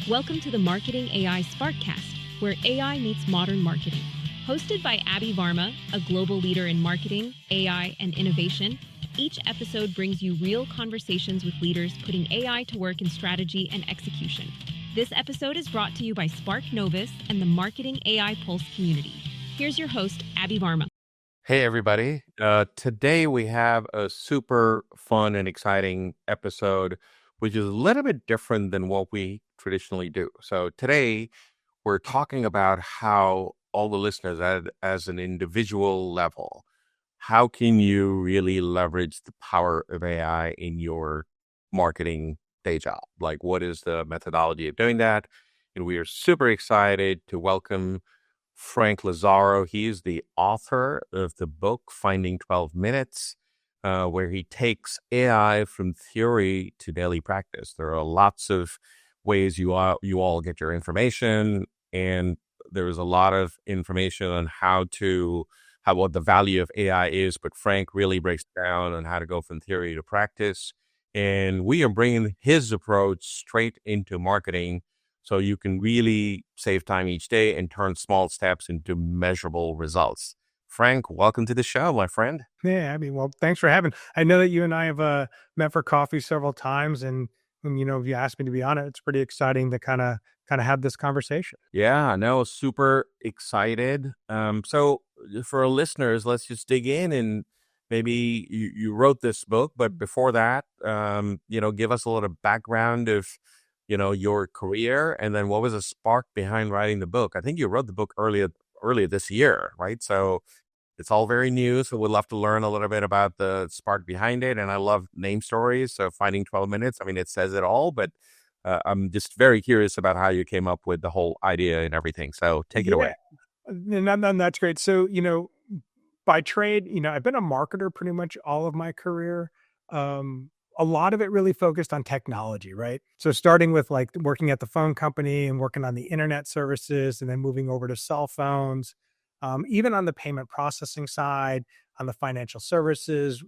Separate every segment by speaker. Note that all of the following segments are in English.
Speaker 1: Welcome to the Marketing AI SparkCast, where AI meets modern marketing. Hosted by Aby Varma, a global leader in marketing, AI, and innovation, each episode brings you real conversations with leaders putting AI to work in strategy and execution. This episode is brought to you by Spark Novus and the Marketing AI Pulse community. Here's your host, Aby Varma.
Speaker 2: Hey, everybody. Today we have a super fun and exciting episode, which is a little bit different than what we traditionally do. So today we're talking about how all the listeners as an individual level, how can you really leverage the power of AI in your marketing day job? Like, what is the methodology of doing that? And we are super excited to welcome Frank Lazaro. He is the author of the book Finding 12 Minutes, where he takes AI from theory to daily practice. There are lots of ways you all get your information, and there is a lot of information on what the value of AI is. But Frank really breaks down on how to go from theory to practice, and we are bringing his approach straight into marketing, so you can really save time each day and turn small steps into measurable results. Frank, welcome to the show, my friend.
Speaker 3: Yeah, Abby. Well, thanks for having. I know that you and I have met for coffee several times, and you asked me to be on it. It's pretty exciting to kind of have this conversation.
Speaker 2: Yeah, no, super excited. So for our listeners, let's just dig in, and maybe you wrote this book, but before that, give us a little background of your career, and then what was the spark behind writing the book? I think you wrote the book earlier this year, right? So it's all very new. So we'd love to learn a little bit about the spark behind it. And I love name stories. So Finding 12 Minutes, I mean, it says it all, but I'm just very curious about how you came up with the whole idea and everything. So take it away.
Speaker 3: And that's great. So, by trade, I've been a marketer pretty much all of my career. A lot of it really focused on technology, right? So starting with like working at the phone company and working on the internet services, and then moving over to cell phones, even on the payment processing side, on the financial services,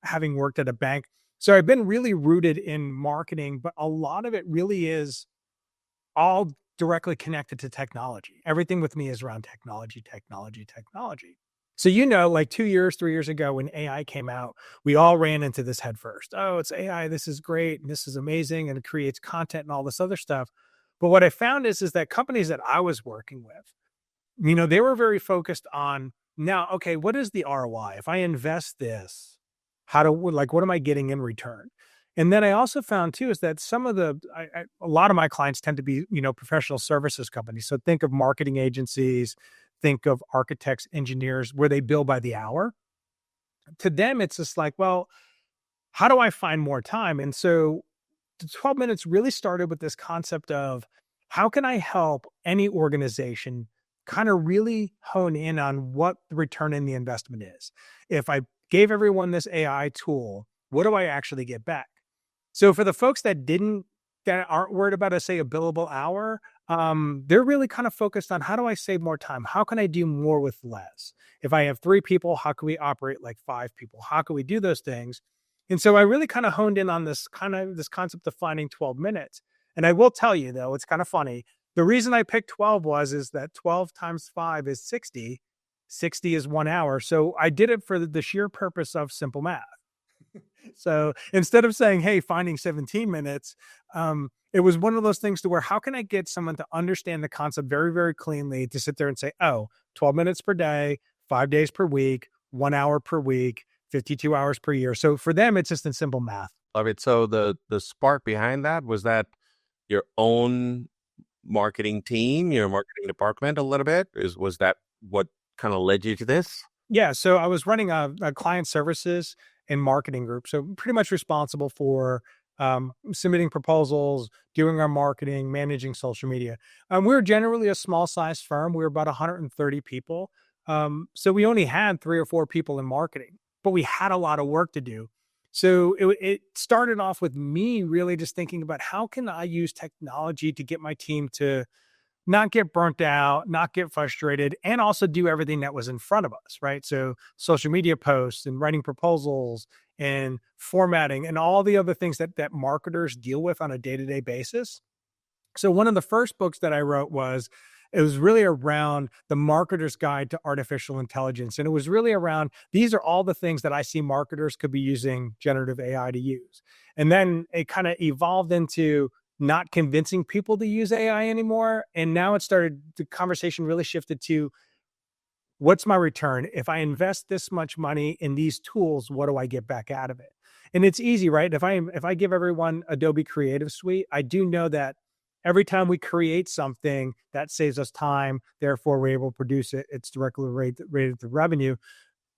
Speaker 3: having worked at a bank. So I've been really rooted in marketing, but a lot of it really is all directly connected to technology. Everything with me is around technology. So, like 2 years, 3 years ago when AI came out, we all ran into this head first. Oh, it's AI. This is great. And this is amazing. And it creates content and all this other stuff. But what I found is that companies that I was working with, they were very focused on now, okay, what is the ROI? If I invest this, what am I getting in return? And then I also found too, is that a lot of my clients tend to be, professional services companies. So think of marketing agencies, think of architects, engineers, where they bill by the hour. To them, it's just like, well, how do I find more time? And so the 12 minutes really started with this concept of how can I help any organization kind of really hone in on what the return in the investment is. If I gave everyone this AI tool, what do I actually get back? So for the folks that aren't worried about, a billable hour, they're really kind of focused on how do I save more time? How can I do more with less? If I have 3 people, how can we operate like 5 people? How can we do those things? And so I really kind of honed in on this concept of finding 12 minutes. And I will tell you though, it's kind of funny. The reason I picked 12 is that 12 times 5 is 60. 60 is 1 hour. So I did it for the sheer purpose of simple math. So instead of saying, hey, finding 17 minutes, it was one of those things to where how can I get someone to understand the concept very, very cleanly, to sit there and say, 12 minutes per day, 5 days per week, 1 hour per week, 52 hours per year. So for them, it's just in simple math.
Speaker 2: Love it. So the spark behind that, was that your own marketing team, your marketing department a little bit? Was that what kind of led you to this?
Speaker 3: Yeah. So I was running a client services and marketing group. So pretty much responsible for submitting proposals, doing our marketing, managing social media. We're generally a small sized firm. We were about 130 people. So we only had 3 or 4 people in marketing, but we had a lot of work to do. So it started off with me really just thinking about how can I use technology to get my team to not get burnt out, not get frustrated, and also do everything that was in front of us, right? So social media posts and writing proposals and formatting and all the other things that marketers deal with on a day-to-day basis. So one of the first books that I wrote it was really around the marketer's guide to artificial intelligence. And it was really around, these are all the things that I see marketers could be using generative AI to use. And then it kind of evolved into not convincing people to use AI anymore. And now the conversation really shifted to, what's my return? If I invest this much money in these tools, what do I get back out of it? And it's easy, right? If I give everyone Adobe Creative Suite, I do know that every time we create something, that saves us time. Therefore, we're able to produce it. It's directly rated to revenue.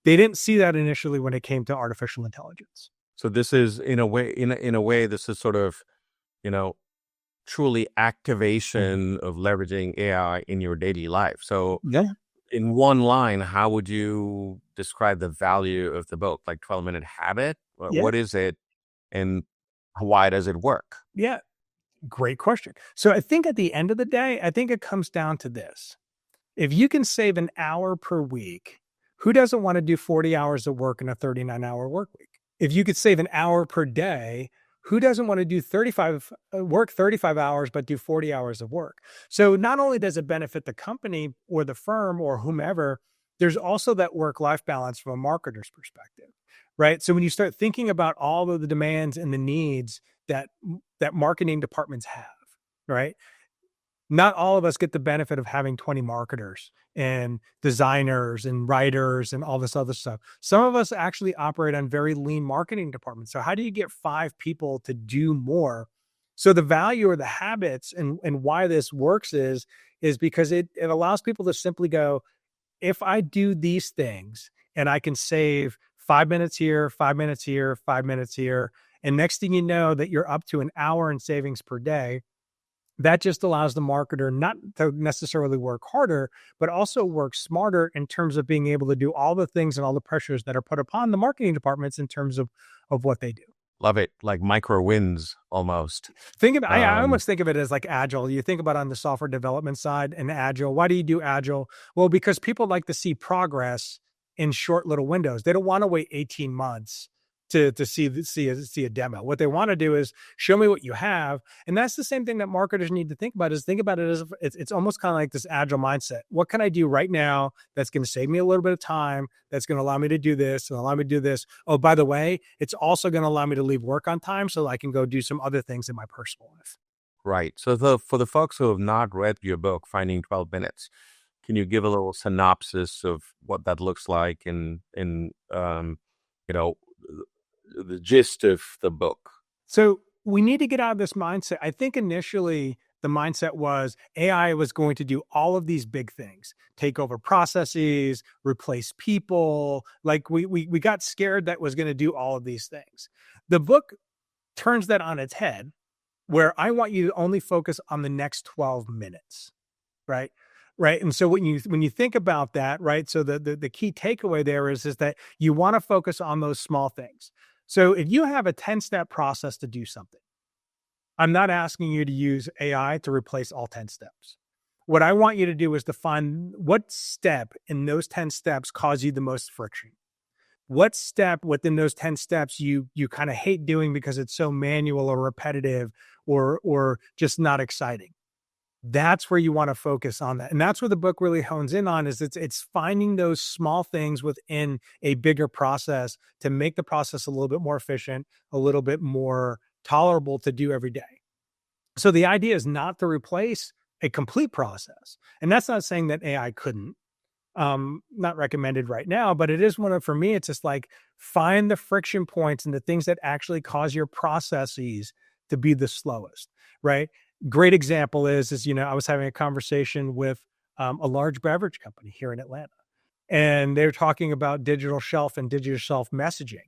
Speaker 3: They didn't see that initially when it came to artificial intelligence.
Speaker 2: So this is in a way, this is sort of, truly activation of leveraging AI in your daily life. So
Speaker 3: Yeah.
Speaker 2: in one line, how would you describe the value of the book? Like 12-minute habit?
Speaker 3: Yeah.
Speaker 2: What is it and why does it work?
Speaker 3: Yeah. Great question. So I think at the end of the day, I think it comes down to this. If you can save an hour per week, who doesn't want to do 40 hours of work in a 39-hour work week? If you could save an hour per day, who doesn't want to do 35 hours, but do 40 hours of work? So not only does it benefit the company or the firm or whomever, there's also that work-life balance from a marketer's perspective, right? So when you start thinking about all of the demands and the needs that marketing departments have, right? Not all of us get the benefit of having 20 marketers and designers and writers and all this other stuff. Some of us actually operate on very lean marketing departments. So how do you get 5 people to do more? So the value or the habits and why this works is because it allows people to simply go, if I do these things and I can save 5 minutes here, 5 minutes here, 5 minutes here, and next thing you know that you're up to an hour in savings per day, that just allows the marketer not to necessarily work harder, but also work smarter in terms of being able to do all the things and all the pressures that are put upon the marketing departments in terms of what they do.
Speaker 2: Love it. Like micro wins almost.
Speaker 3: I almost think of it as like Agile. You think about on the software development side and Agile. Why do you do Agile? Well, because people like to see progress in short little windows. They don't want to wait 18 months to see a demo. What they want to do is show me what you have. And that's the same thing that marketers need to think about as it's almost kind of like this agile mindset. What can I do right now that's going to save me a little bit of time, that's going to allow me to do this and allow me to do this. Oh, by the way, it's also going to allow me to leave work on time so I can go do some other things in my personal life.
Speaker 2: Right. So for the folks who have not read your book, Finding 12 Minutes, can you give a little synopsis of what that looks like and the gist of the book?
Speaker 3: So we need to get out of this mindset. I think initially the mindset was AI was going to do all of these big things, take over processes, replace people. Like we got scared that was going to do all of these things. The book turns that on its head, where I want you to only focus on the next 12 minutes, right? Right. And so when you think about that, right? So the key takeaway there is that you want to focus on those small things. So if you have a 10-step process to do something, I'm not asking you to use AI to replace all 10 steps. What I want you to do is to find what step in those 10 steps cause you the most friction. What step within those 10 steps you kind of hate doing because it's so manual or repetitive or just not exciting. That's where you want to focus on that. And that's where the book really hones in on is it's finding those small things within a bigger process to make the process a little bit more efficient, a little bit more tolerable to do every day. So the idea is not to replace a complete process. And that's not saying that AI couldn't, not recommended right now, but it is for me, it's just like find the friction points and the things that actually cause your processes to be the slowest, right? Great example is I was having a conversation with a large beverage company here in Atlanta, and they're talking about digital shelf and digital shelf messaging.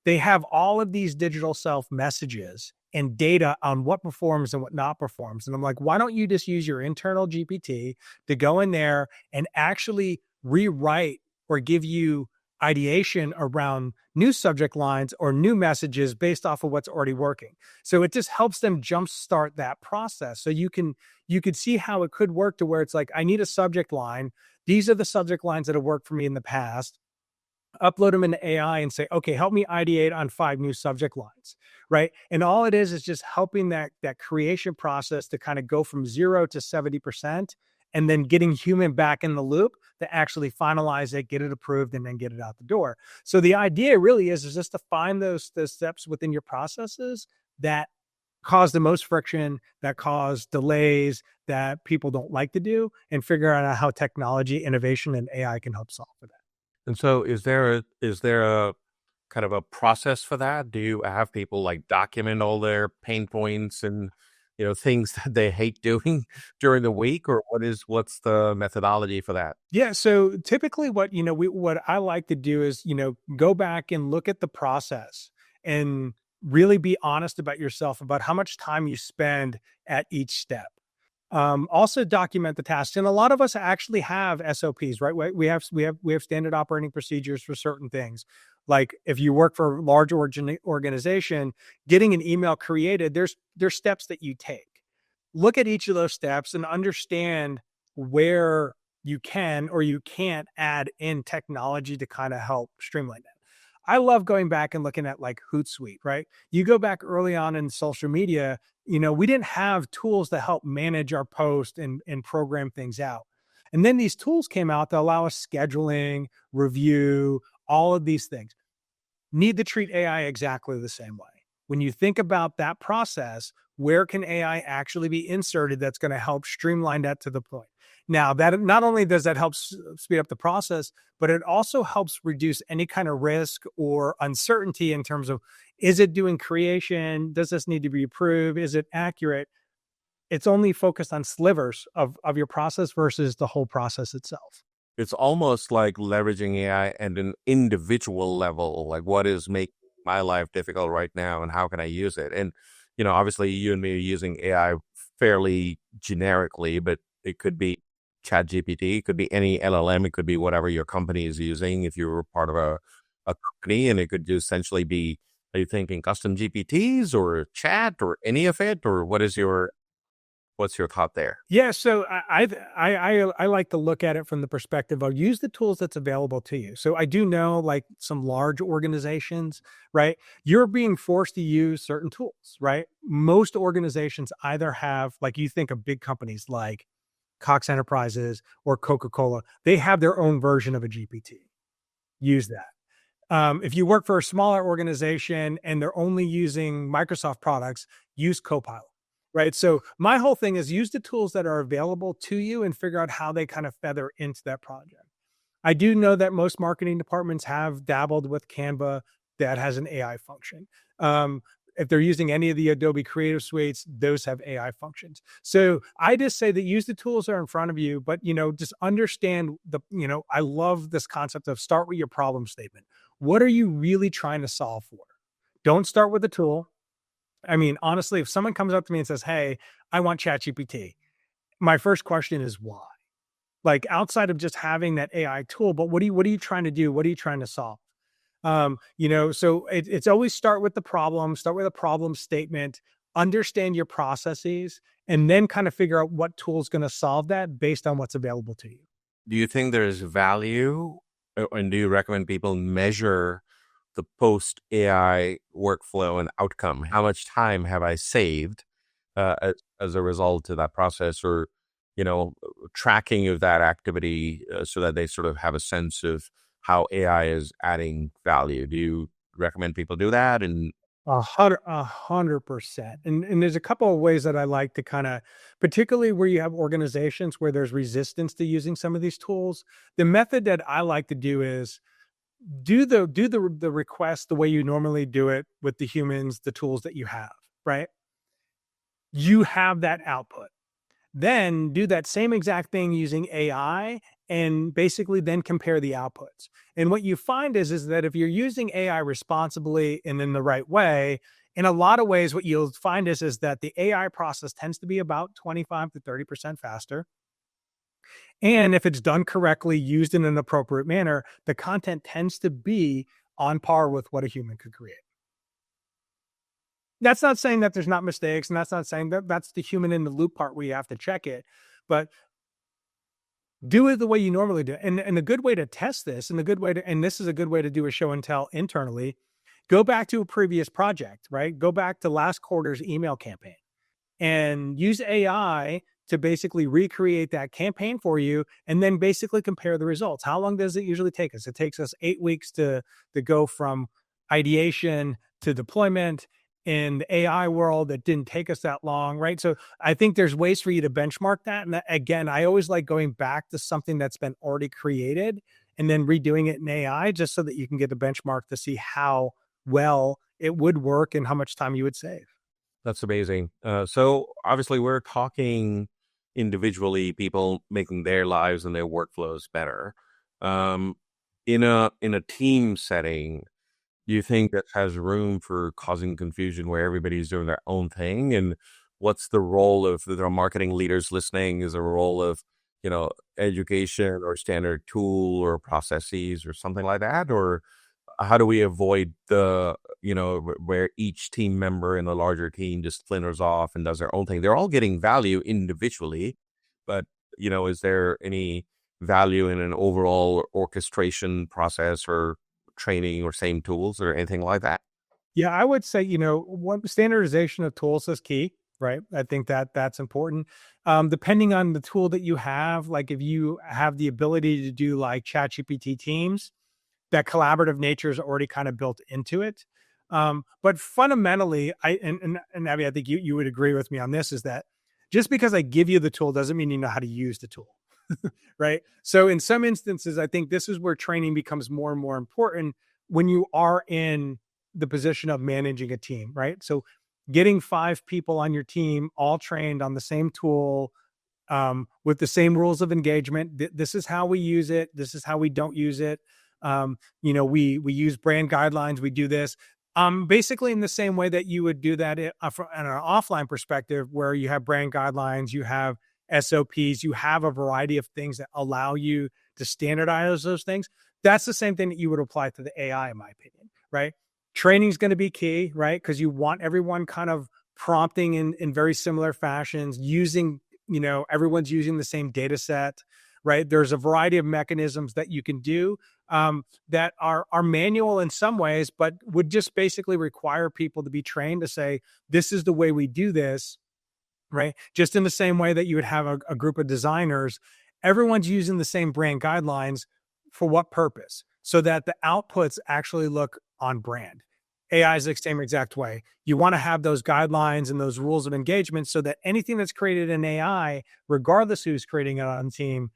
Speaker 3: They have all of these digital shelf messages and data on what performs and what not performs. And I'm like, why don't you just use your internal GPT to go in there and actually rewrite or give you ideation around new subject lines or new messages based off of what's already working. So it just helps them jumpstart that process. So you could see how it could work to where it's like, I need a subject line. These are the subject lines that have worked for me in the past. upload them into AI and say, okay, help me ideate on 5 new subject lines, right? And all it is just helping that creation process to kind of go from 0 to 70%, and then getting human back in the loop to actually finalize it, get it approved, and then get it out the door. So the idea really is just to find those steps within your processes that cause the most friction, that cause delays, that people don't like to do, and figure out how technology, innovation, and AI can help solve for that.
Speaker 2: And so is there a kind of a process for that? Do you have people like document all their pain points and things that they hate doing during the week, or what's the methodology for that?
Speaker 3: Yeah. So typically what I like to do is, go back and look at the process and really be honest about yourself about how much time you spend at each step. Also document the tasks. And a lot of us actually have SOPs, right? We have standard operating procedures for certain things. Like if you work for a large organization, getting an email created, there's steps that you take. Look at each of those steps and understand where you can or you can't add in technology to kind of help streamline that. I love going back and looking at like Hootsuite, right? You go back early on in social media, we didn't have tools to help manage our post and program things out. And then these tools came out to allow us scheduling, review, all of these things. Need to treat AI exactly the same way. When you think about that process, where can AI actually be inserted that's going to help streamline that to the point? Now, that not only does that help speed up the process, but it also helps reduce any kind of risk or uncertainty in terms of, is it doing creation? Does this need to be approved? Is it accurate? It's only focused on slivers of your process versus the whole process itself.
Speaker 2: It's almost like leveraging AI at an individual level, like what is making my life difficult right now and how can I use it? And, obviously you and me are using AI fairly generically, but it could be ChatGPT, it could be any LLM, it could be whatever your company is using if you're part of a company, and it could just essentially be, are you thinking custom GPTs or chat or any of it, or what's your thought there?
Speaker 3: Yeah, so I like to look at it from the perspective of use the tools that's available to you. So I do know like some large organizations, right? You're being forced to use certain tools, right? Most organizations either have, like you think of big companies like Cox Enterprises or Coca-Cola, they have their own version of a GPT. Use that. If you work for a smaller organization and they're only using Microsoft products, use Copilot. Right. So my whole thing is use the tools that are available to you and figure out how they kind of feather into that project. I do know that most marketing departments have dabbled with Canva that has an AI function. If they're using any of the Adobe Creative Suites, those have AI functions. So I just say that use the tools that are in front of you, but, just understand I love this concept of start with your problem statement. What are you really trying to solve for? Don't start with the tool. I mean, honestly, if someone comes up to me and says, hey, I want ChatGPT, my first question is why? Like outside of just having that AI tool, but what are you trying to do? What are you trying to solve? So it's always start with a problem statement, understand your processes, and then kind of figure out what tool is going to solve that based on what's available to you.
Speaker 2: Do you think there's value, and do you recommend people measure the post AI workflow and outcome? How much time have I saved as a result of that process, or tracking of that activity, so that they sort of have a sense of how AI is adding value? Do you recommend people do that? And
Speaker 3: 100%. And there's a couple of ways that I like to kind of, particularly where you have organizations where there's resistance to using some of these tools. The method that I like to do is do the request the way you normally do it with the humans, the tools that you have, right? You have that output. Then do that same exact thing using AI and basically then compare the outputs. And what you find is that if you're using AI responsibly and in the right way, in a lot of ways, what you'll find is that the AI process tends to be about 25 to 30% faster. And if it's done correctly, used in an appropriate manner, the content tends to be on par with what a human could create. That's not saying that there's not mistakes, and that's not saying that that's the human in the loop part where you have to check it. But do it the way you normally do. And a good way to test this, and this is a good way to do a show and tell internally, go back to a previous project, right? Go back to last quarter's email campaign and use AI to basically recreate that campaign for you and then basically compare the results. How long does it usually take us? It takes us 8 weeks to go from ideation to deployment. In the AI world, it didn't take us that long, right? So I think there's ways for you to benchmark that. And that, again, I always like going back to something that's been already created and then redoing it in AI just so that you can get a benchmark to see how well it would work and how much time you would save.
Speaker 2: That's amazing. So obviously we're talking individually, people making their lives and their workflows better. In a team setting, do you think that has room for causing confusion where everybody's doing their own thing? And what's the role of the marketing leaders listening? Is a role of, education or standard tool or processes or something like that? Or how do we avoid where each team member in the larger team just splinters off and does their own thing? They're all getting value individually, but, is there any value in an overall orchestration process or training or same tools or anything like that?
Speaker 3: Yeah, I would say, one standardization of tools is key, right? I think that that's important. Depending on the tool that you have, like if you have the ability to do like ChatGPT teams, that collaborative nature is already kind of built into it. But fundamentally, and Aby, I think you would agree with me on this, is that just because I give you the tool doesn't mean you know how to use the tool, right? So in some instances, I think this is where training becomes more and more important when you are in the position of managing a team, right? So getting 5 people on your team, all trained on the same tool, with the same rules of engagement. This is how we use it. This is how we don't use it. We use brand guidelines. We do this basically in the same way that you would do that from an offline perspective, where you have brand guidelines, you have SOPs, you have a variety of things that allow you to standardize those things. That's the same thing that you would apply to the AI, in my opinion, right? Training is going to be key, right? Because you want everyone kind of prompting in very similar fashions, using, everyone's using the same data set, right? There's a variety of mechanisms that you can do that are manual in some ways, but would just basically require people to be trained to say, this is the way we do this, right? Just in the same way that you would have a group of designers, everyone's using the same brand guidelines. For what purpose? So that the outputs actually look on brand. AI is the same exact way. You want to have those guidelines and those rules of engagement so that anything that's created in AI, regardless who's creating it on team,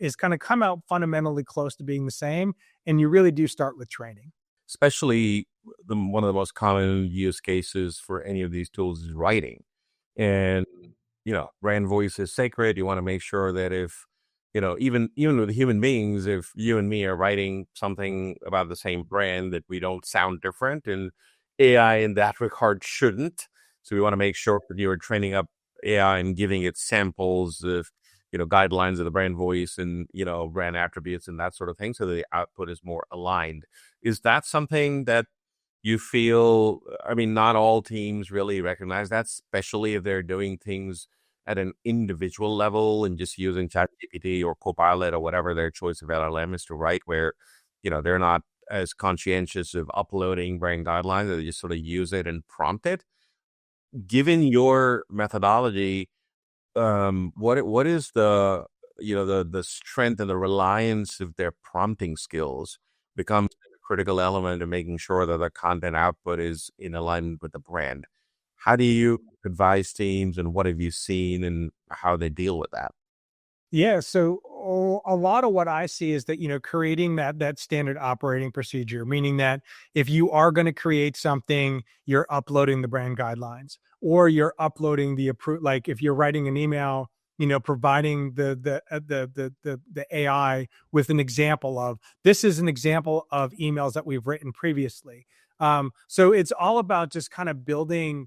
Speaker 3: is going to come out fundamentally close to being the same. And you really do start with training.
Speaker 2: Especially one of the most common use cases for any of these tools is writing. And, brand voice is sacred. You want to make sure that if, even with human beings, if you and me are writing something about the same brand, that we don't sound different, and AI in that regard shouldn't. So we want to make sure that you are training up AI and giving it samples of, guidelines of the brand voice and, brand attributes and that sort of thing, so that the output is more aligned. Is that something that you feel, not all teams really recognize that, especially if they're doing things at an individual level and just using ChatGPT or Copilot or whatever their choice of LLM is to write, where, they're not as conscientious of uploading brand guidelines, they just sort of use it and prompt it. Given your methodology, what is the strength and the reliance of their prompting skills becomes a critical element of making sure that the content output is in alignment with the brand? How do you advise teams, and what have you seen and how they deal with that?
Speaker 3: Yeah. So a lot of what I see is that, creating that standard operating procedure, meaning that if you are going to create something, you're uploading the brand guidelines, or you're uploading the approved, like if you're writing an email, providing the AI with an example of, this is an example of emails that we've written previously. So it's all about just kind of building,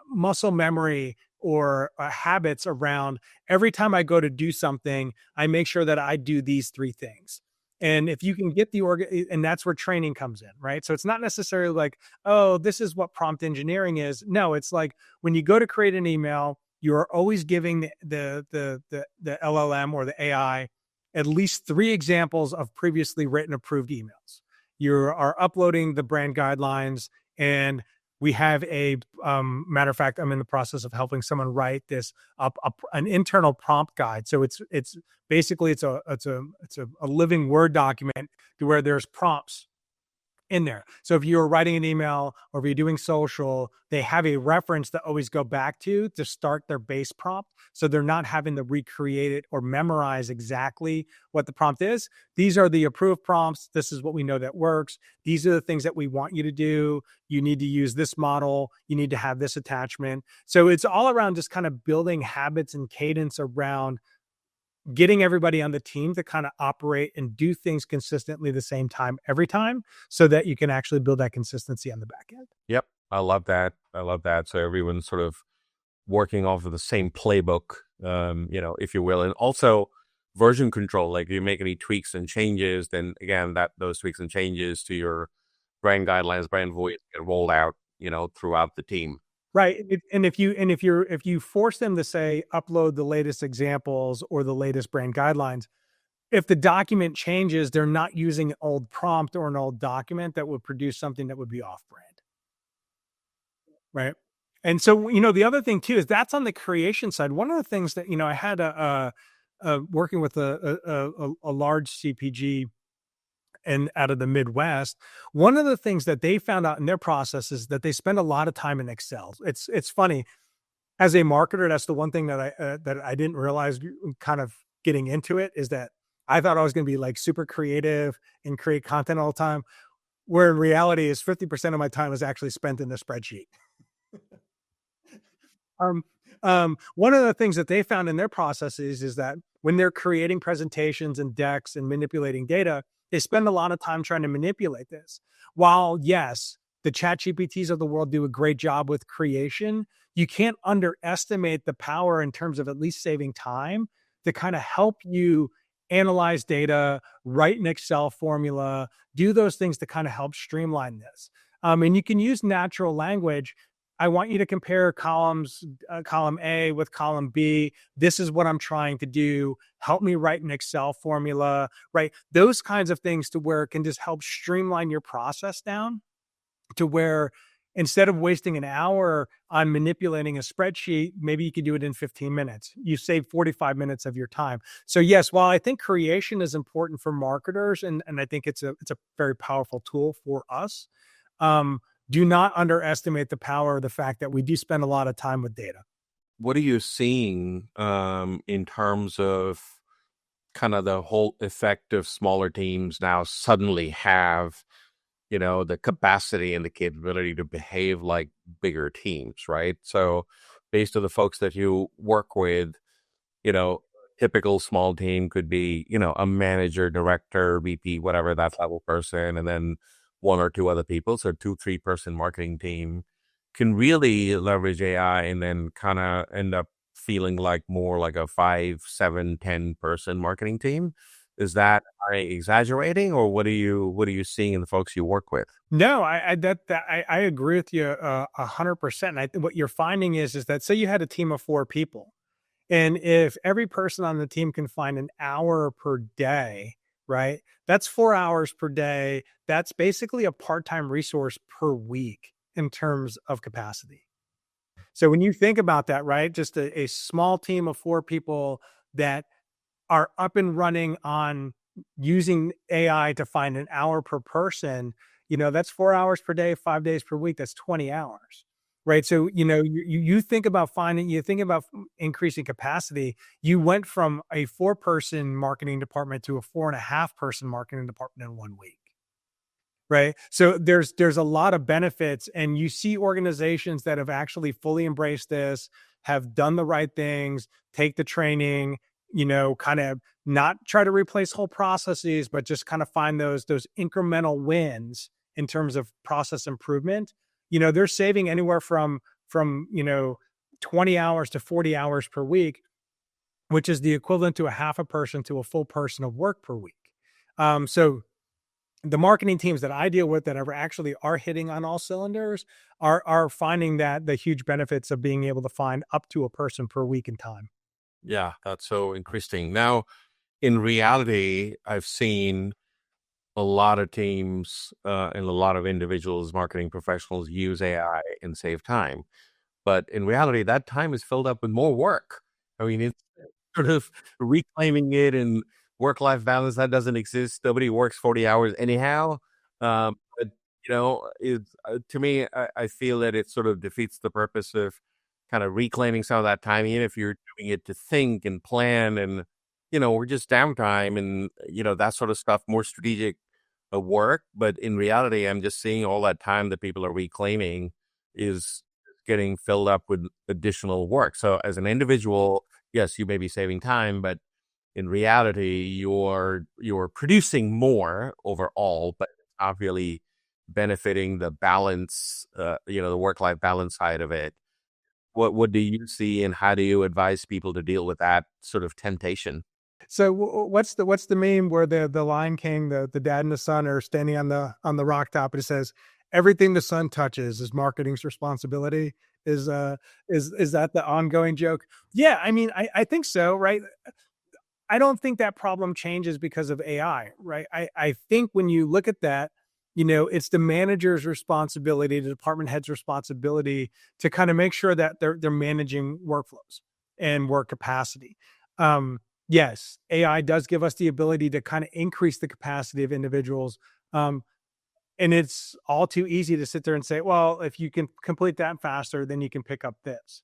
Speaker 3: muscle memory or habits around, every time I go to do something, I make sure that I do these 3 things. And if you can get and that's where training comes in, right? So it's not necessarily like, oh, this is what prompt engineering is. No, it's like when you go to create an email, you are always giving the LLM or the AI at least 3 examples of previously written approved emails. You are uploading the brand guidelines, and we have a matter of fact, I'm in the process of helping someone write this an internal prompt guide. So it's basically it's a living Word document to where there's prompts in there. So if you're writing an email or if you're doing social, they have a reference that always go back to start their base prompt. So they're not having to recreate it or memorize exactly what the prompt is. These are the approved prompts. This is what we know that works. These are the things that we want you to do. You need to use this model. You need to have this attachment. So it's all around just kind of building habits and cadence around getting everybody on the team to kind of operate and do things consistently the same time every time so that you can actually build that consistency on the back end.
Speaker 2: Yep. I love that. So everyone's sort of working off of the same playbook, if you will. And also version control, like if you make any tweaks and changes, then again, those tweaks and changes to your brand guidelines, brand voice get rolled out, throughout the team.
Speaker 3: Right. And if you force them to say, upload the latest examples or the latest brand guidelines, if the document changes, they're not using an old prompt or an old document that would produce something that would be off brand. Right. And so, the other thing too, is that's on the creation side. One of the things that, I had working with a large CPG and out of the Midwest, one of the things that they found out in their process is that they spend a lot of time in Excel. It's funny, as a marketer, that's the one thing that I didn't realize kind of getting into it, is that I thought I was going to be like super creative and create content all the time, where in reality is 50% of my time is actually spent in the spreadsheet. One of the things that they found in their processes is that when they're creating presentations and decks and manipulating data, they spend a lot of time trying to manipulate this. While yes, the ChatGPTs of the world do a great job with creation, you can't underestimate the power in terms of at least saving time to kind of help you analyze data, write an Excel formula, do those things to kind of help streamline this. And you can use natural language. I want you to compare column A with column B. This is what I'm trying to do. Help me write an Excel formula, right? Those kinds of things to where it can just help streamline your process down to where instead of wasting an hour on manipulating a spreadsheet, maybe you could do it in 15 minutes. You save 45 minutes of your time. So yes, while I think creation is important for marketers, and I think it's a very powerful tool for us, do not underestimate the power of the fact that we do spend a lot of time with data.
Speaker 2: What are you seeing in terms of kind of the whole effect of smaller teams now suddenly have, the capacity and the capability to behave like bigger teams, right? So based on the folks that you work with, typical small team could be, a manager, director, VP, whatever, that level person, and then 1 or 2 other people. So 2-3 person marketing team can really leverage AI and then kind of end up feeling like more like a 5, 7, 10 person marketing team. Is that, are I exaggerating, or what are you seeing in the folks you work with?
Speaker 3: No, I agree with you 100%. What you're finding is that, say you had a team of 4 people, and if every person on the team can find an hour per day, right? That's 4 hours per day. That's basically a part-time resource per week in terms of capacity. So when you think about that, right, just a small team of 4 people that are up and running on using AI to find an hour per person, that's 4 hours per day, 5 days per week. That's 20 hours. Right. So, you think about increasing capacity. You went from a 4-person marketing department to a 4.5-person marketing department in 1 week. Right. So there's a lot of benefits, and you see organizations that have actually fully embraced this, have done the right things, take the training, kind of not try to replace whole processes, but just kind of find those incremental wins in terms of process improvement. They're saving anywhere from 20 hours to 40 hours per week, which is the equivalent to a half a person to a full person of work per week. So the marketing teams that I deal with that are hitting on all cylinders are finding that the huge benefits of being able to find up to a person per week in time.
Speaker 2: Yeah, that's so interesting. Now, in reality, I've seen a lot of teams and a lot of individuals, marketing professionals use AI and save time. But in reality, that time is filled up with more work. I mean, it's sort of reclaiming it and work-life balance that doesn't exist. Nobody works 40 hours anyhow. But it's to me, I feel that it sort of defeats the purpose of kind of reclaiming some of that time, even if you're doing it to think and plan and we're just downtime and that sort of stuff, more strategic work. But in reality, I'm just seeing all that time that people are reclaiming is getting filled up with additional work. So as an individual, yes, you may be saving time, but in reality, you're producing more overall, but it's not really benefiting the balance, the work-life balance side of it. What do you see, and how do you advise people to deal with that sort of temptation?
Speaker 3: So what's the meme where the Lion King, the dad and the son are standing on the rock top, and it says, "Everything the sun touches is marketing's responsibility." Is that the ongoing joke? Yeah, I mean, I think so, right? I don't think that problem changes because of AI, right? I think when you look at that, it's the manager's responsibility, the department head's responsibility to kind of make sure that they're managing workflows and work capacity. Yes, AI does give us the ability to kind of increase the capacity of individuals. And it's all too easy to sit there and say, well, if you can complete that faster, then you can pick up this.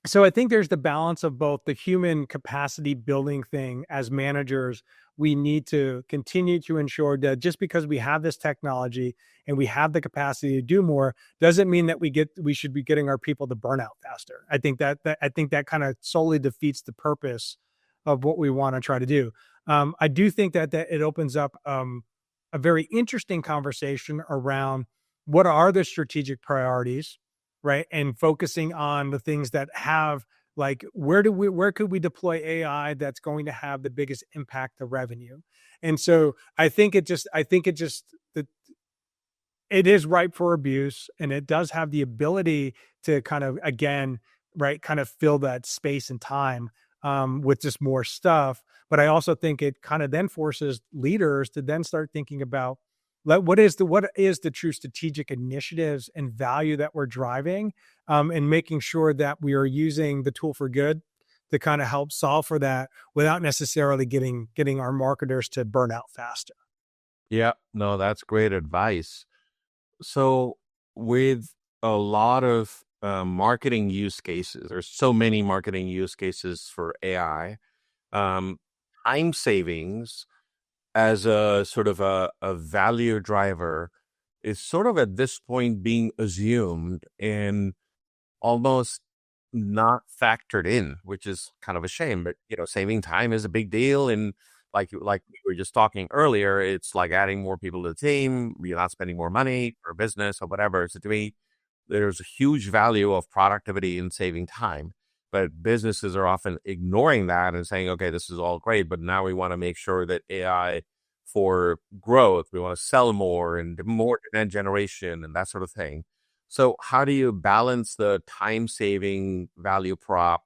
Speaker 3: So I think there's the balance of both the human capacity building thing as managers. We need to continue to ensure that just because we have this technology and we have the capacity to do more, doesn't mean that we should be getting our people to burn out faster. I think that kind of solely defeats the purpose of what we want to try to do. I do think that it opens up a very interesting conversation around what are the strategic priorities, right? And focusing on the things that have, like, where could we deploy AI that's going to have the biggest impact to revenue? And so I think it is ripe for abuse, and it does have the ability to kind of, again, right, kind of fill that space and time with just more stuff. But I also think it kind of then forces leaders to then start thinking about what is the true strategic initiatives and value that we're driving, and making sure that we are using the tool for good to kind of help solve for that without necessarily getting our marketers to burn out faster.
Speaker 2: Yeah, no, that's great advice. So with a lot of marketing use cases, there's so many marketing use cases for AI. Time savings as a sort of a value driver is sort of at this point being assumed and almost not factored in, which is kind of a shame. But saving time is a big deal, and like we were just talking earlier, it's like adding more people to the team. You're not spending more money for business or whatever. So to me, there's a huge value of productivity in saving time. But businesses are often ignoring that and saying, okay, this is all great, but now we want to make sure that AI for growth, we want to sell more and more demand generation and that sort of thing. So how do you balance the time-saving value prop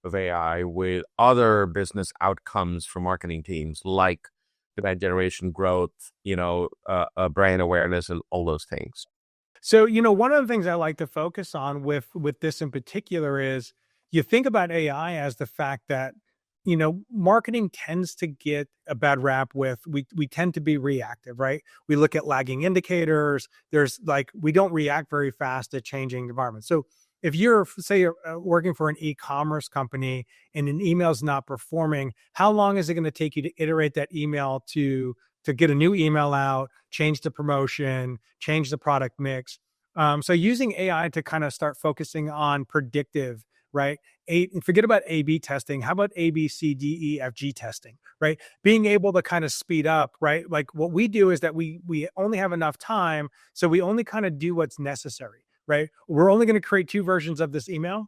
Speaker 2: of AI with other business outcomes for marketing teams, like demand generation, growth, brand awareness, and all those things?
Speaker 3: So, one of the things I like to focus on with this in particular is you think about AI as the fact that, marketing tends to get a bad rap with, we tend to be reactive, right? We look at lagging indicators. We don't react very fast to changing environments. So if you're working for an e-commerce company and an email is not performing, how long is it going to take you to iterate that email to get a new email out, change the promotion, change the product mix? So using AI to kind of start focusing on predictive, right? Forget about A/B testing. How about A, B, C, D, E, F, G testing, right? Being able to kind of speed up, right? Like what we do is that we only have enough time, so we only kind of do what's necessary, right? We're only going to create 2 versions of this email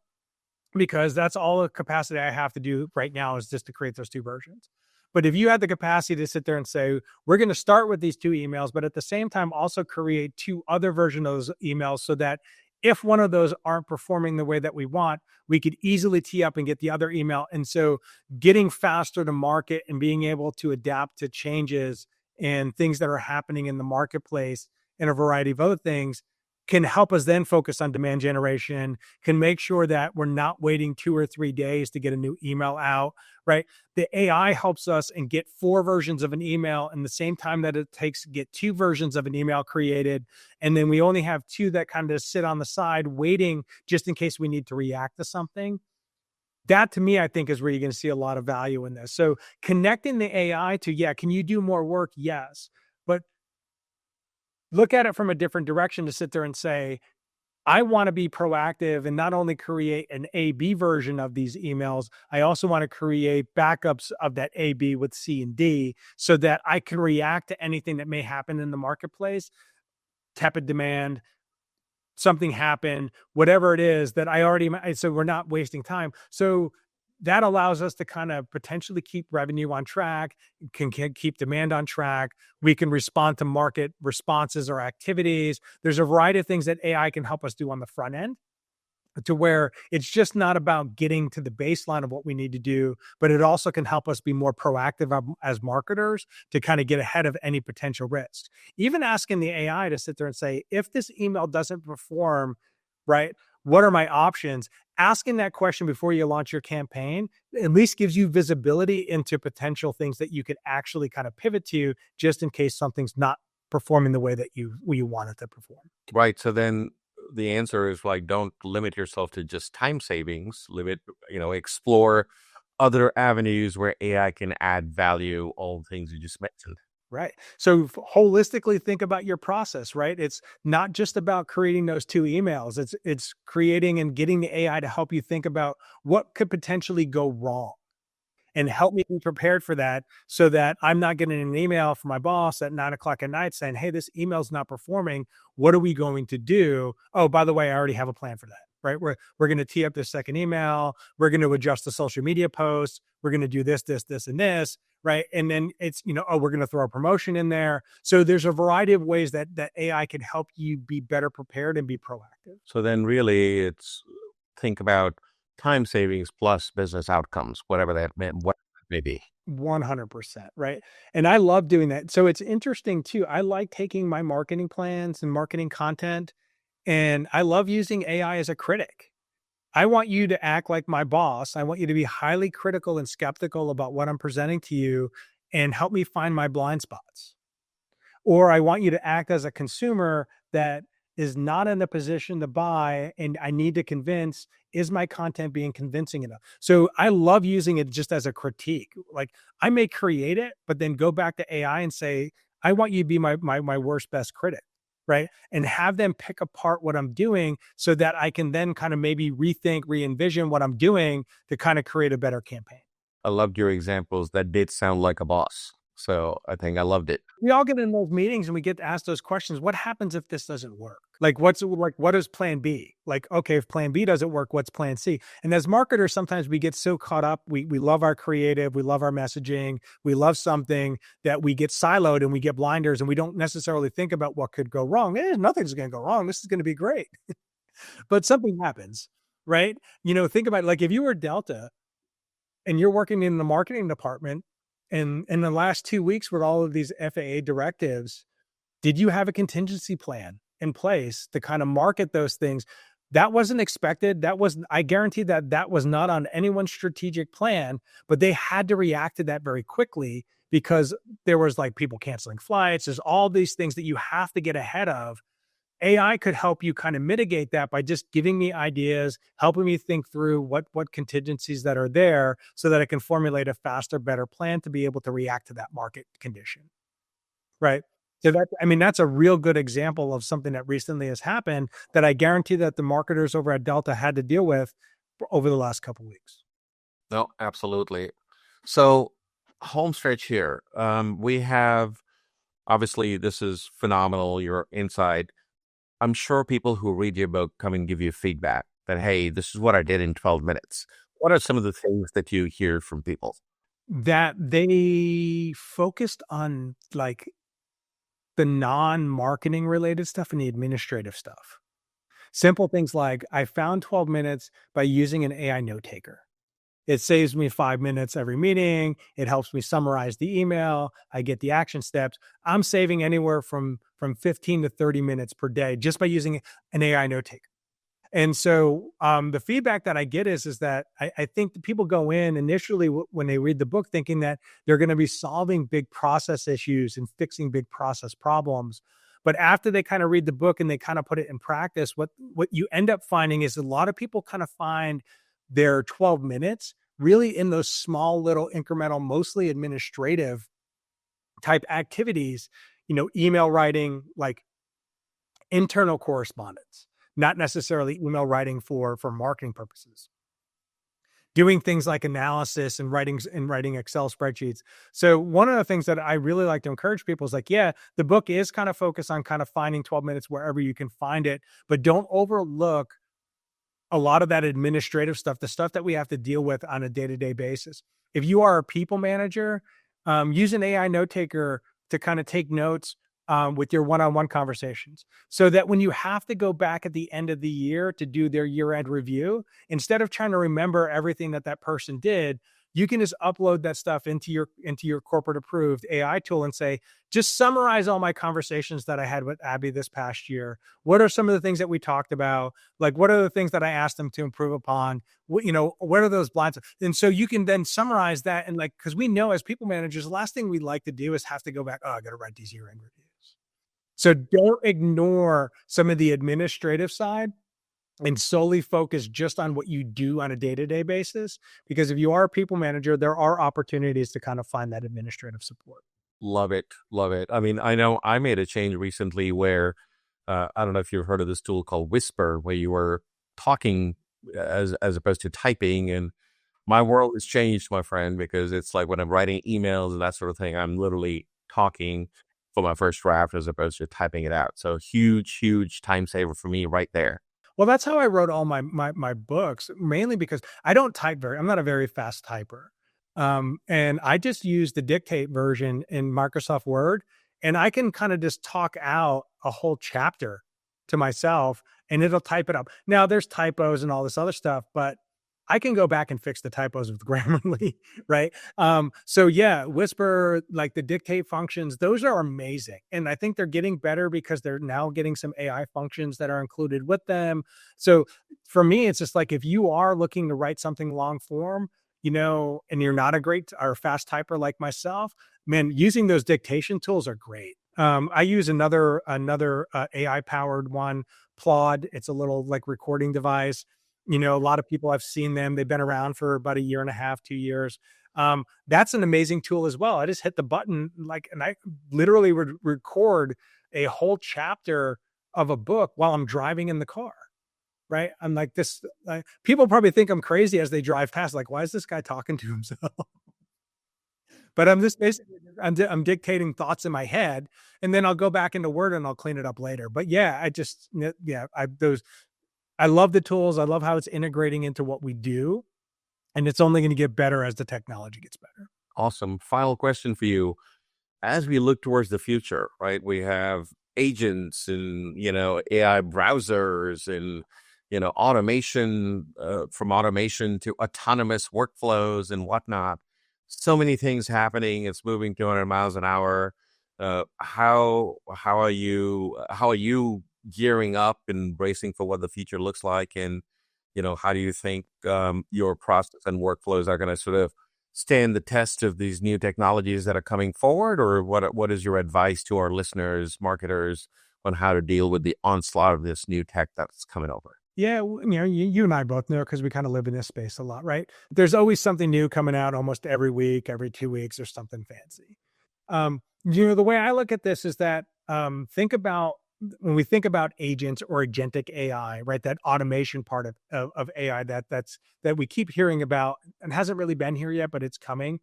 Speaker 3: because that's all the capacity I have to do right now is just to create those 2 versions. But if you had the capacity to sit there and say, we're going to start with these 2 emails, but at the same time also create 2 other versions of those emails so that if one of those aren't performing the way that we want, we could easily tee up and get the other email. And so getting faster to market and being able to adapt to changes and things that are happening in the marketplace and a variety of other things can help us then focus on demand generation, can make sure that we're not waiting 2 or 3 days to get a new email out, right? The AI helps us and get 4 versions of an email in the same time that it takes to get 2 versions of an email created. And then we only have 2 that kind of sit on the side waiting just in case we need to react to something. That to me, I think is where you're going to see a lot of value in this. So connecting the AI to, can you do more work? Yes. But look at it from a different direction to sit there and say, I want to be proactive and not only create an A/B version of these emails, I also want to create backups of that A/B with C and D so that I can react to anything that may happen in the marketplace, tepid demand, something happened, whatever it is that I already, so we're not wasting time. So that allows us to kind of potentially keep revenue on track, can keep demand on track. We can respond to market responses or activities. There's a variety of things that AI can help us do on the front end to where it's just not about getting to the baseline of what we need to do, but it also can help us be more proactive as marketers to kind of get ahead of any potential risks. Even asking the AI to sit there and say, if this email doesn't perform, right, what are my options? Asking that question before you launch your campaign at least gives you visibility into potential things that you could actually kind of pivot to just in case something's not performing the way that you want it to perform.
Speaker 2: Right. So then the answer is like, don't limit yourself to just time savings, explore other avenues where AI can add value, all the things you just mentioned.
Speaker 3: Right. So holistically think about your process, right? It's not just about creating those 2 emails. It's creating and getting the AI to help you think about what could potentially go wrong and help me be prepared for that so that I'm not getting an email from my boss at 9:00 at night saying, hey, this email's not performing. What are we going to do? Oh, by the way, I already have a plan for that, right? We're going to tee up this second email. We're going to adjust the social media posts. We're going to do this, and this, right? And then it's, we're going to throw a promotion in there. So there's a variety of ways that AI can help you be better prepared and be proactive.
Speaker 2: So then really it's think about time savings plus business outcomes, whatever that may be.
Speaker 3: 100%, right? And I love doing that. So it's interesting too. I like taking my marketing plans and marketing content, and I love using AI as a critic. I want you to act like my boss. I want you to be highly critical and skeptical about what I'm presenting to you and help me find my blind spots. Or I want you to act as a consumer that is not in a position to buy and I need to convince, is my content being convincing enough? So I love using it just as a critique. Like I may create it, but then go back to AI and say, I want you to be my worst best critic, right? And have them pick apart what I'm doing so that I can then kind of maybe rethink, re-envision what I'm doing to kind of create a better campaign.
Speaker 2: I loved your examples. That did sound like a boss. So I think I loved it.
Speaker 3: We all get in those meetings and we get to ask those questions. What happens if this doesn't work? What is plan B? Like, okay, if plan B doesn't work, what's plan C? And as marketers, sometimes we get so caught up. We love our creative. We love our messaging. We love something that we get siloed and we get blinders and we don't necessarily think about what could go wrong. Nothing's going to go wrong. This is going to be great. But something happens, right? Think about it. Like if you were Delta and you're working in the marketing department, and in the last 2 weeks with all of these FAA directives, did you have a contingency plan in place to kind of market those things? That wasn't expected. I guarantee that was not on anyone's strategic plan, but they had to react to that very quickly because there was like people canceling flights. There's all these things that you have to get ahead of. AI could help you kind of mitigate that by just giving me ideas, helping me think through what contingencies that are there so that I can formulate a faster, better plan to be able to react to that market condition. Right. So that's a real good example of something that recently has happened that I guarantee that the marketers over at Delta had to deal with over the last couple of weeks.
Speaker 2: No, absolutely. So home stretch here. We have, obviously this is phenomenal. Your insight. I'm sure people who read your book come and give you feedback that, hey, this is what I did in 12 minutes. What are some of the things that you hear from people?
Speaker 3: that they focused on like the non-marketing related stuff and the administrative stuff. Simple things like I found 12 minutes by using an AI note taker. It saves me 5 minutes every meeting. It helps me summarize the email. I get the action steps. I'm saving anywhere from 15 to 30 minutes per day just by using an AI note taker. And so the feedback that I get is that I think that people go in initially when they read the book thinking that they're going to be solving big process issues and fixing big process problems. But after they kind of read the book and they kind of put it in practice, what you end up finding is a lot of people kind of find their 12 minutes really in those small little incremental, mostly administrative type activities, email writing, like internal correspondence, not necessarily email writing for marketing purposes. Doing things like analysis and writing Excel spreadsheets. So one of the things that I really like to encourage people is like, yeah, the book is kind of focused on kind of finding 12 minutes wherever you can find it, but don't overlook a lot of that administrative stuff, the stuff that we have to deal with on a day-to-day basis. If you are a people manager, use an AI note taker to kind of take notes with your one-on-one conversations so that when you have to go back at the end of the year to do their year-end review, instead of trying to remember everything that person did, you can just upload that stuff into your corporate approved AI tool and say, just summarize all my conversations that I had with Aby this past year. What are some of the things that we talked about? Like, what are the things that I asked them to improve upon? What are those blinds? And so you can then summarize that. And like, because we know as people managers, the last thing we like to do is have to go back, I got to write these year-end reviews. So don't ignore some of the administrative side and solely focus just on what you do on a day-to-day basis. Because if you are a people manager, there are opportunities to kind of find that administrative support.
Speaker 2: Love it. Love it. I mean, I know I made a change recently where I don't know if you've heard of this tool called Whisper, where you were talking as opposed to typing. And my world has changed, my friend, because it's like when I'm writing emails and that sort of thing, I'm literally talking for my first draft as opposed to typing it out. So huge time saver for me right there.
Speaker 3: Well, that's how I wrote all my books, mainly because I don't type I'm not a very fast typer. And I just use the dictate version in Microsoft Word, and I can kind of just talk out a whole chapter to myself and it'll type it up. Now there's typos and all this other stuff, but I can go back and fix the typos with Grammarly, right? So yeah, Whisper, like the dictate functions, those are amazing. And I think they're getting better because they're now getting some AI functions that are included with them. So for me, it's just like, if you are looking to write something long form, and you're not a great or fast typer like myself, man, using those dictation tools are great. I use another AI powered one, Claude. It's a little like recording device. A lot of people, I've seen them. They've been around for about 1.5 years, 2 years. That's an amazing tool as well. I just hit the button and I literally would record a whole chapter of a book while I'm driving in the car. Right. I'm like this. People probably think I'm crazy as they drive past. Like, why is this guy talking to himself? But I'm just basically, I'm dictating thoughts in my head, and then I'll go back into Word and I'll clean it up later. But yeah, I love the tools. I love how it's integrating into what we do, and it's only going to get better as the technology gets better.
Speaker 2: Awesome. Final question for you. As we look towards the future, right, we have agents and, AI browsers and, automation, from automation to autonomous workflows and whatnot. So many things happening. It's moving 200 miles an hour. How are you gearing up and bracing for what the future looks like? And, how do you think your process and workflows are going to sort of stand the test of these new technologies that are coming forward? Or what is your advice to our listeners, marketers, on how to deal with the onslaught of this new tech that's coming over?
Speaker 3: Yeah, you and I both know, because we kind of live in this space a lot, right? There's always something new coming out almost every week, every 2 weeks, or something fancy. The way I look at this is that when we think about agents or agentic AI, right? That automation part of AI that we keep hearing about and hasn't really been here yet, but it's coming.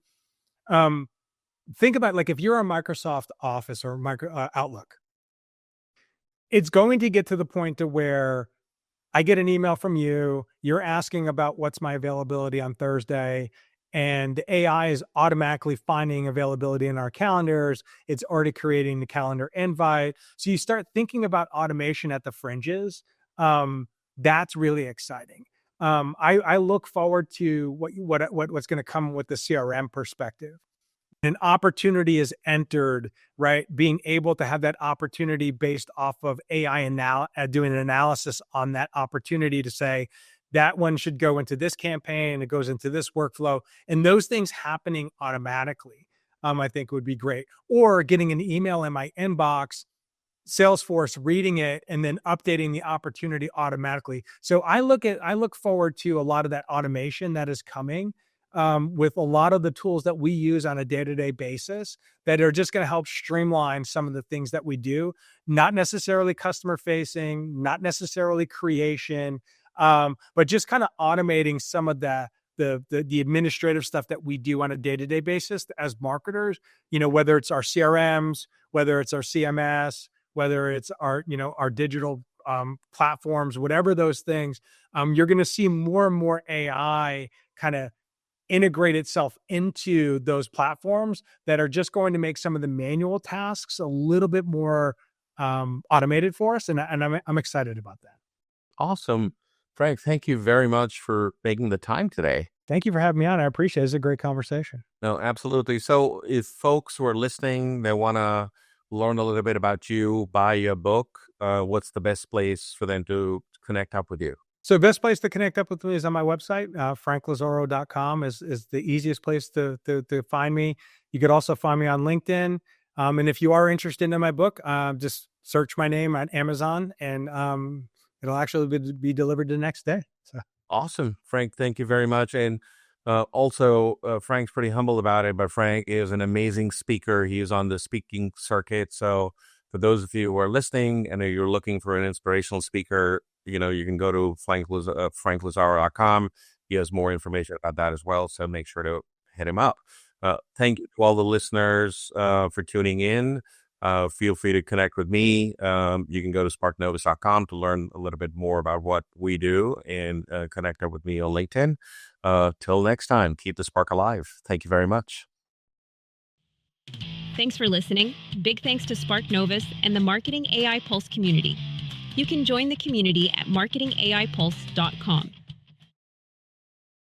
Speaker 3: Think about, like, if you're a Microsoft Office or Outlook, it's going to get to the point to where I get an email from you, you're asking about what's my availability on Thursday, and the AI is automatically finding availability in our calendars. It's already creating the calendar invite. So you start thinking about automation at the fringes. That's really exciting. I look forward to what's going to come with the CRM perspective. An opportunity is entered, right? Being able to have that opportunity based off of AI doing an analysis on that opportunity to say that one should go into this campaign, it goes into this workflow, and those things happening automatically, I think would be great. Or getting an email in my inbox, Salesforce reading it and then updating the opportunity automatically. So I look forward to a lot of that automation that is coming, with a lot of the tools that we use on a day-to-day basis that are just going to help streamline some of the things that we do, not necessarily customer facing, not necessarily creation, but just kind of automating some of the administrative stuff that we do on a day-to-day basis as marketers, whether it's our CRMs, whether it's our CMS, whether it's our digital platforms, whatever those things, you're going to see more and more AI kind of integrate itself into those platforms that are just going to make some of the manual tasks a little bit more automated for us. And I'm excited about that.
Speaker 2: Awesome. Frank, thank you very much for making the time today.
Speaker 3: Thank you for having me on. I appreciate it. It's a great conversation.
Speaker 2: No, absolutely. So if folks who are listening, they want to learn a little bit about you, buy your book, what's the best place for them to connect up with you?
Speaker 3: So best place to connect up with me is on my website. franklazaro.com is the easiest place to find me. You could also find me on LinkedIn. And if you are interested in my book, just search my name on Amazon, and it'll actually be delivered the next day. So
Speaker 2: awesome, Frank. Thank you very much. And also, Frank's pretty humble about it, but Frank is an amazing speaker. He is on the speaking circuit. So for those of you who are listening and you're looking for an inspirational speaker, you can go to franklazaro.com. He has more information about that as well. So make sure to hit him up. Thank you to all the listeners for tuning in. Feel free to connect with me. You can go to sparknovus.com to learn a little bit more about what we do and connect up with me on LinkedIn. Till next time, keep the spark alive. Thank you very much.
Speaker 1: Thanks for listening. Big thanks to Spark Novus and the Marketing AI Pulse community. You can join the community at marketingaipulse.com.